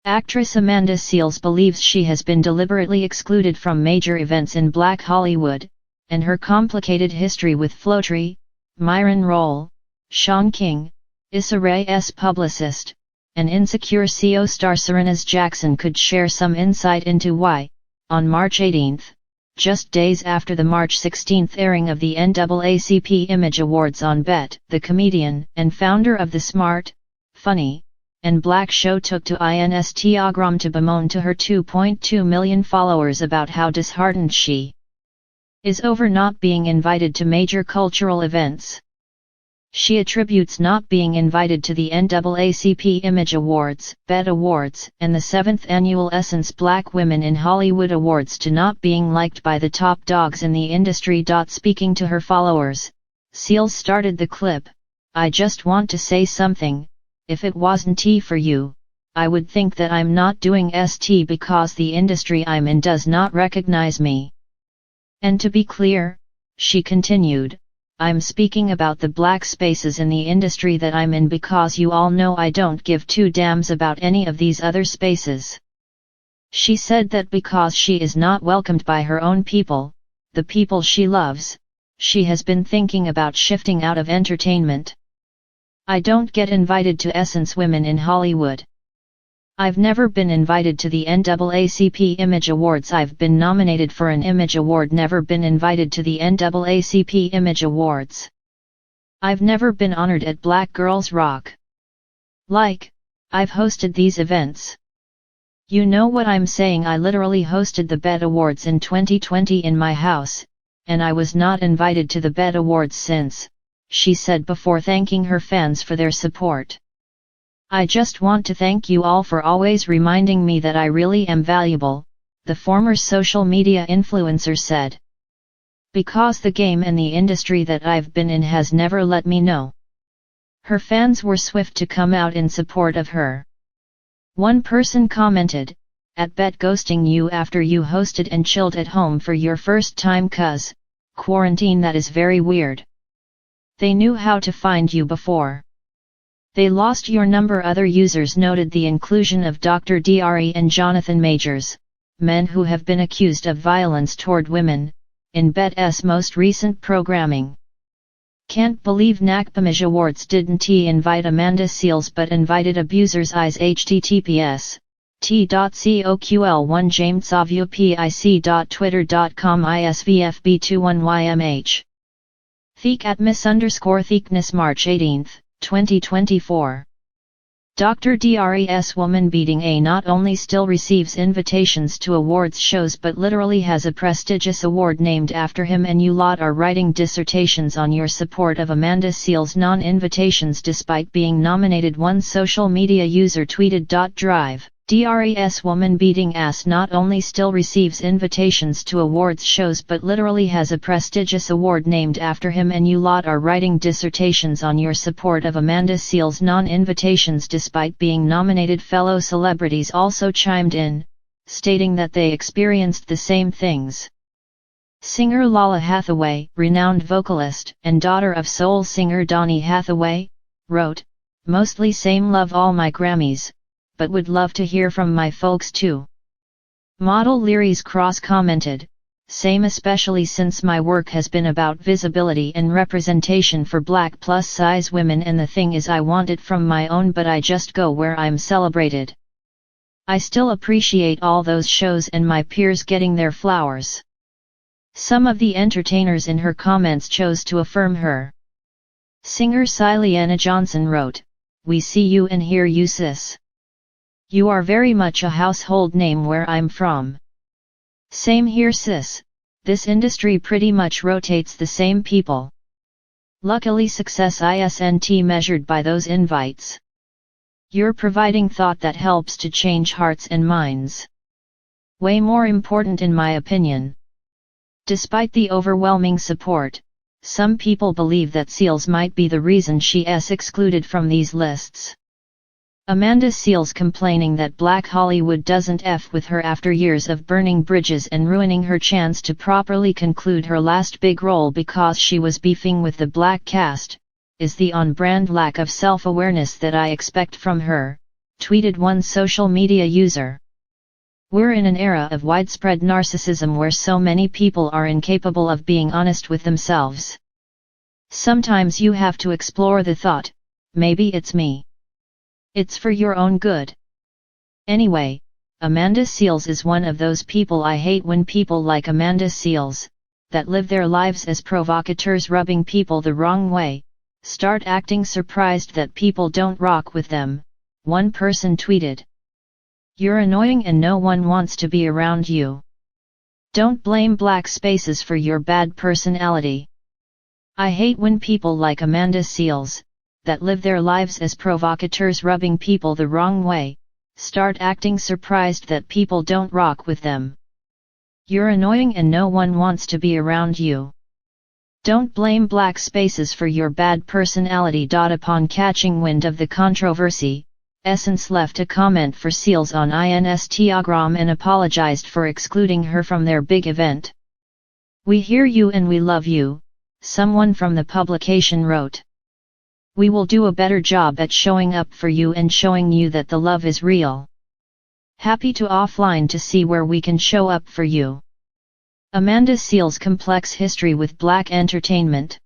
Actress Amanda Seales believes she has been deliberately excluded from major events in Black Hollywood, and her complicated history with Floetry, Myron Rolle, Shaun King, Issa Rae's publicist, and Insecure CO star Sarunas Jackson could share some insight into why, on March 18, just days after the March 16 airing of the NAACP Image Awards on BET, the comedian and founder of the Smart, Funny, and Black show took to Instagram to bemoan to her 2.2 million followers about how disheartened she is over not being invited to major cultural events. She attributes not being invited to the NAACP Image Awards, BET Awards, and the 7th annual Essence Black Women in Hollywood Awards to not being liked by the top dogs in the industry. Speaking to her followers, Seales started the clip, "I just want to say something. If it wasn't for you, I would think that I'm not doing ST because the industry I'm in does not recognize me. And to be clear," she continued, "I'm speaking about the black spaces in the industry that I'm in because you all know I don't give two damns about any of these other spaces." She said that because she is not welcomed by her own people, the people she loves, she has been thinking about shifting out of entertainment. "I don't get invited to Essence Women in Hollywood. I've never been invited to the NAACP Image Awards. I've been nominated for an Image Award, never been invited to the NAACP Image Awards. I've never been honored at Black Girls Rock. I've hosted these events. You know what I'm saying? I literally hosted the BET Awards in 2020 in my house, and I was not invited to the BET Awards since," she said before thanking her fans for their support. "I just want to thank you all for always reminding me that I really am valuable," the former social media influencer said. "Because the game and the industry that I've been in has never let me know." Her fans were swift to come out in support of her. One person commented, "At BET ghosting you after you hosted and chilled at home for your first time cuz quarantine, that is very weird. They knew how to find you before. They lost your number." Other users noted the inclusion of Dr. Dre and Jonathan Majors, men who have been accused of violence toward women, in BET's most recent programming. "Can't believe NAACP Image Awards didn't invite Amanda Seales but invited abusers. Eyes https t.coql1 jamesaviopic.twitter.com isvfb21ymh Theek at miss_theekness March 18, 2024. Dr. Dre's woman beating A not only still receives invitations to awards shows but literally has a prestigious award named after him, and you lot are writing dissertations on your support of Amanda Seales' non-invitations despite being nominated, one social media user tweeted. Drive. Dres woman beating ass not only still receives invitations to awards shows but literally has a prestigious award named after him, and you lot are writing dissertations on your support of Amanda Seales' non-invitations despite being nominated. Fellow celebrities also chimed in, stating that they experienced the same things. Singer Lala Hathaway, renowned vocalist and daughter of soul singer Donny Hathaway, wrote, "Mostly same, love all my Grammys, but would love to hear from my folks too." Model Lyris Cross commented, "Same, especially since my work has been about visibility and representation for Black plus-size women, and the thing is I want it from my own, but I just go where I'm celebrated. I still appreciate all those shows and my peers getting their flowers." Some of the entertainers in her comments chose to affirm her. Singer Sileana Johnson wrote, "We see you and hear you, sis. You are very much a household name where I'm from." "Same here, sis. This industry pretty much rotates the same people. Luckily success isn't measured by those invites. You're providing thought that helps to change hearts and minds. Way more important in my opinion." Despite the overwhelming support, some people believe that Seales might be the reason she's excluded from these lists. Amanda Seales complaining that Black Hollywood doesn't F with her after years of burning bridges and ruining her chance to properly conclude her last big role because she was beefing with the black cast, is the on-brand lack of self-awareness that I expect from her, tweeted one social media user. We're in an era of widespread narcissism where so many people are incapable of being honest with themselves. Sometimes you have to explore the thought, maybe it's me. It's for your own good. Anyway, Amanda Seales is one of those people I hate. When people like Amanda Seales, that live their lives as provocateurs rubbing people the wrong way, start acting surprised that people don't rock with them, one person tweeted. You're annoying and no one wants to be around you. Don't blame black spaces for your bad personality. I hate when people like Amanda Seales, that live their lives as provocateurs rubbing people the wrong way, start acting surprised that people don't rock with them. You're annoying and no one wants to be around you. Don't blame black spaces for your bad personality. Upon catching wind of the controversy, Essence left a comment for Seales on Instagram and apologized for excluding her from their big event. We hear you and we love you, someone from the publication wrote. We will do a better job at showing up for you and showing you that the love is real. Happy to offline to see where we can show up for you. Amanda Seales' complex history with black entertainment.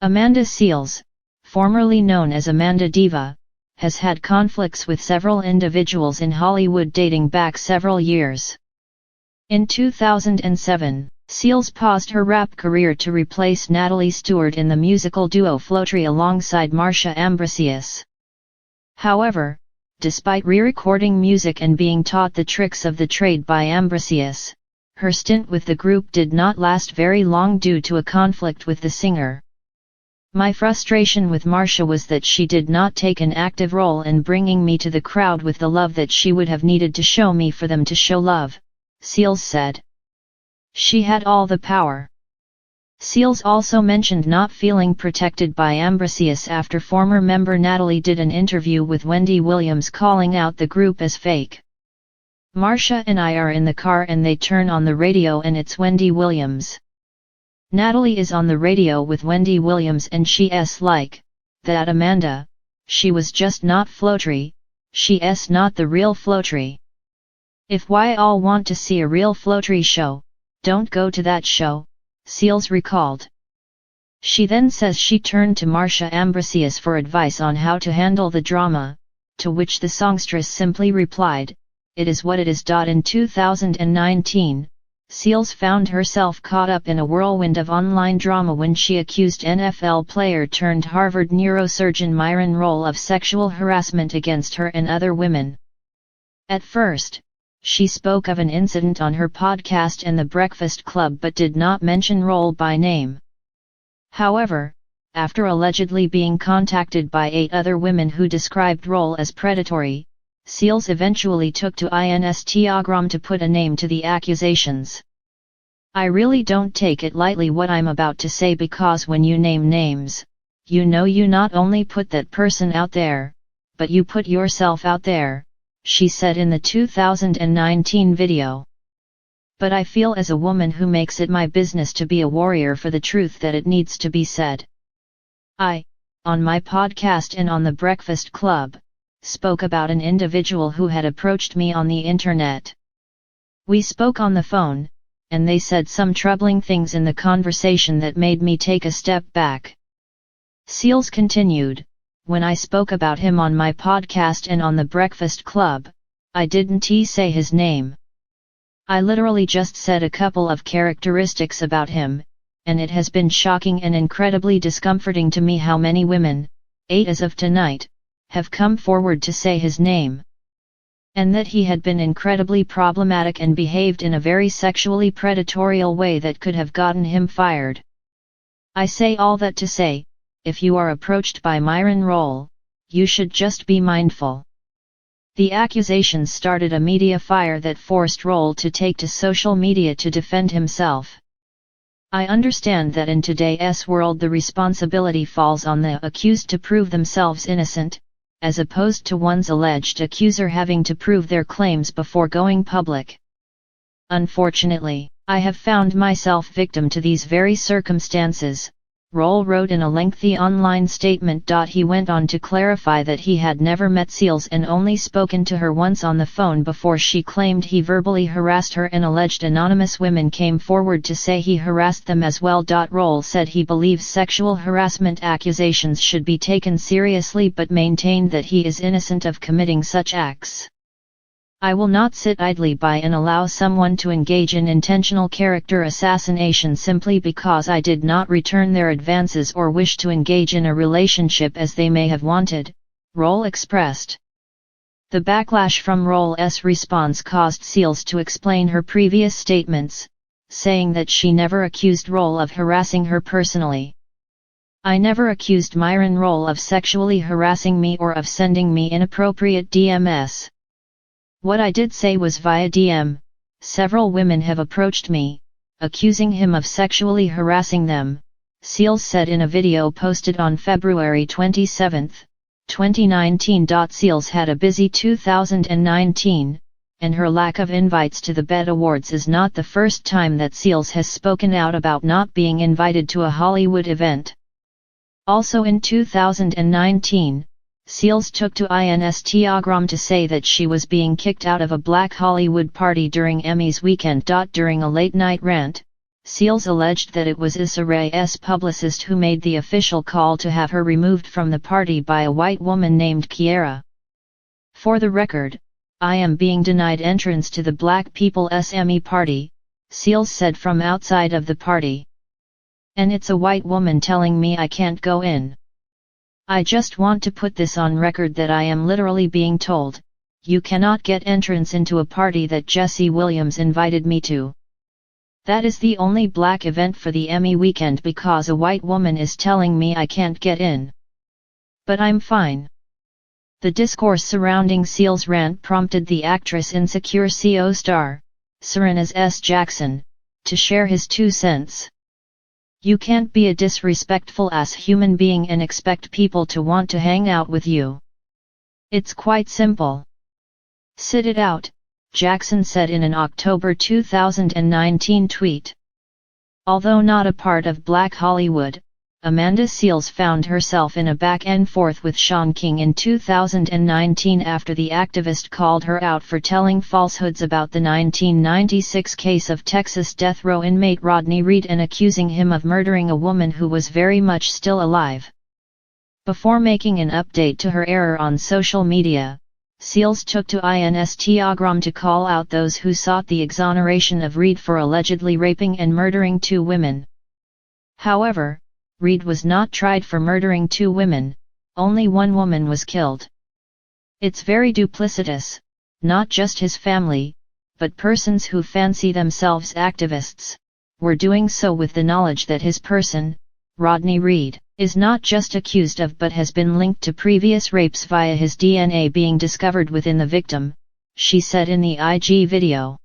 Amanda Seales, formerly known as Amanda Diva, has had conflicts with several individuals in Hollywood dating back several years. In 2007, Seales paused her rap career to replace Natalie Stewart in the musical duo Floetry alongside Marsha Ambrosius. However, despite re-recording music and being taught the tricks of the trade by Ambrosius, her stint with the group did not last very long due to a conflict with the singer. My frustration with Marsha was that she did not take an active role in bringing me to the crowd with the love that she would have needed to show me for them to show love, Seales said. She had all the power. Seales also mentioned not feeling protected by Ambrosius after former member Natalie did an interview with Wendy Williams calling out the group as fake. Marsha and I are in the car and they turn on the radio and it's Wendy Williams. Natalie is on the radio with Wendy Williams and she's like, that Amanda, she was just not Floetry, she's not the real Floetry. If why all want to see a real Floetry show, don't go to that show, Seales recalled. She then says she turned to Marsha Ambrosius for advice on how to handle the drama, to which the songstress simply replied, it is what it is. In 2019, Seales found herself caught up in a whirlwind of online drama when she accused NFL player turned Harvard neurosurgeon Myron Rolle of sexual harassment against her and other women. At first, she spoke of an incident on her podcast and The Breakfast Club but did not mention Rolle by name. However, after allegedly being contacted by 8 other women who described Rolle as predatory, Seales eventually took to Instagram to put a name to the accusations. I really don't take it lightly what I'm about to say because when you name names, you know you not only put that person out there, but you put yourself out there, she said in the 2019 video. But I feel as a woman who makes it my business to be a warrior for the truth that it needs to be said. I, on my podcast and on The Breakfast Club, spoke about an individual who had approached me on the internet. We spoke on the phone, and they said some troubling things in the conversation that made me take a step back. Seales continued, when I spoke about him on my podcast and on The Breakfast Club, I didn't say his name. I literally just said a couple of characteristics about him, and it has been shocking and incredibly discomforting to me how many women, 8 as of tonight, have come forward to say his name. And that he had been incredibly problematic and behaved in a very sexually predatory way that could have gotten him fired. I say all that to say, if you are approached by Myron Rolle, you should just be mindful. The accusations started a media fire that forced Rolle to take to social media to defend himself. I understand that in today's world the responsibility falls on the accused to prove themselves innocent, as opposed to one's alleged accuser having to prove their claims before going public. Unfortunately, I have found myself victim to these very circumstances, Rolle wrote in a lengthy online statement. He went on to clarify that he had never met Seals and only spoken to her once on the phone before she claimed he verbally harassed her, and alleged anonymous women came forward to say he harassed them as well. Rolle said he believes sexual harassment accusations should be taken seriously but maintained that he is innocent of committing such acts. "I will not sit idly by and allow someone to engage in intentional character assassination simply because I did not return their advances or wish to engage in a relationship as they may have wanted," Rolle expressed. The backlash from Rolle's response caused Seals to explain her previous statements, saying that she never accused Rolle of harassing her personally. "I never accused Myron Rolle of sexually harassing me or of sending me inappropriate DMs. What I did say was via DM, several women have approached me, accusing him of sexually harassing them," Seals said in a video posted on February 27, 2019. Seals had a busy 2019, and her lack of invites to the BET Awards is not the first time that Seals has spoken out about not being invited to a Hollywood event. Also in 2019, Seals took to Instagram to say that she was being kicked out of a Black Hollywood party during Emmys weekend. During a late-night rant, Seals alleged that it was Issa Rae's publicist who made the official call to have her removed from the party by a white woman named Kiara. "For the record, I am being denied entrance to the Black People's Emmy party," Seals said from outside of the party. "And it's a white woman telling me I can't go in. I just want to put this on record that I am literally being told, you cannot get entrance into a party that Jesse Williams invited me to. That is the only black event for the Emmy weekend because a white woman is telling me I can't get in. But I'm fine." The discourse surrounding Seals' rant prompted the actress Insecure CO star, Sarunas Jackson, to share his 2 cents. "You can't be a disrespectful ass human being and expect people to want to hang out with you. It's quite simple. Sit it out," Jackson said in an October 2019 tweet. Although not a part of Black Hollywood, Amanda Seales found herself in a back-and-forth with Shaun King in 2019 after the activist called her out for telling falsehoods about the 1996 case of Texas death row inmate Rodney Reed and accusing him of murdering a woman who was very much still alive. Before making an update to her error on social media, Seales took to Instagram to call out those who sought the exoneration of Reed for allegedly raping and murdering 2 women. However, Reed was not tried for murdering 2 women, only 1 woman was killed. "It's very duplicitous, not just his family, but persons who fancy themselves activists, were doing so with the knowledge that his person, Rodney Reed, is not just accused of but has been linked to previous rapes via his DNA being discovered within the victim," she said in the IG video.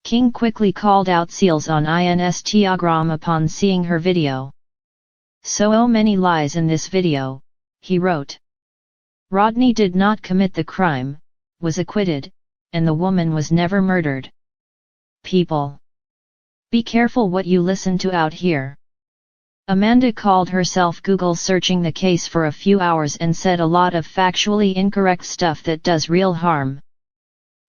King quickly called out Seales on Instagram upon seeing her video. "So many lies in this video," he wrote. "Rodney did not commit the crime, was acquitted, and the woman was never murdered. People, be careful what you listen to out here." Amanda called herself Google searching the case for a few hours and said a lot of factually incorrect stuff that does real harm.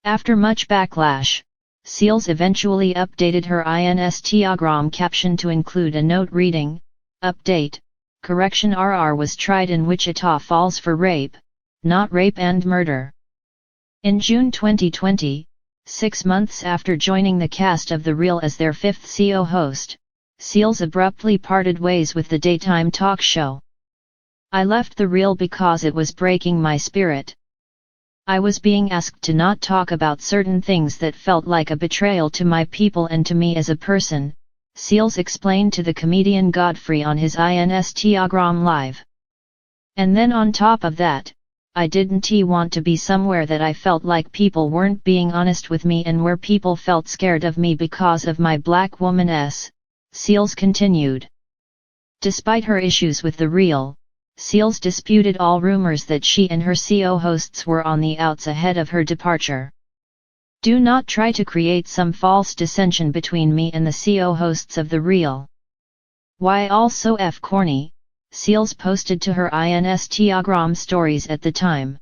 After much backlash, Seales eventually updated her Instagram caption to include a note reading, "Update, correction RR was tried in Wichita Falls for rape, not rape and murder." In June 2020, 6 months after joining the cast of The Real as their 5th CO host, Seales abruptly parted ways with the daytime talk show. "I left The Real because it was breaking my spirit. I was being asked to not talk about certain things that felt like a betrayal to my people and to me as a person," Seales explained to the comedian Godfrey on his Instagram Live. "And then on top of that, I didn't want to be somewhere that I felt like people weren't being honest with me and where people felt scared of me because of my black woman-s," Seales continued. Despite her issues with The Real, Seales disputed all rumors that she and her CO hosts were on the outs ahead of her departure. "Do not try to create some false dissension between me and the CO hosts of The Real. Why also F corny, Seals posted to her Instagram stories at the time.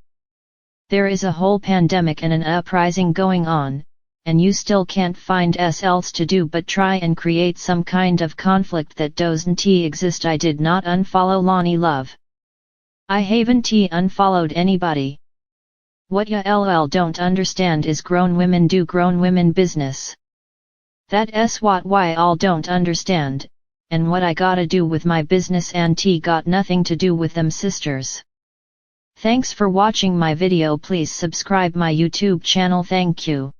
There is a whole pandemic and an uprising going on, and you still can't find else to do but try and create some kind of conflict that doesn't exist. I did not unfollow Lonnie Love. I haven't unfollowed anybody. What ya lol don't understand is grown women do grown women business. That's what why all don't understand, and what I gotta do with my business and T got nothing to do with them sisters. Thanks for watching my video. Please subscribe my YouTube channel. Thank you.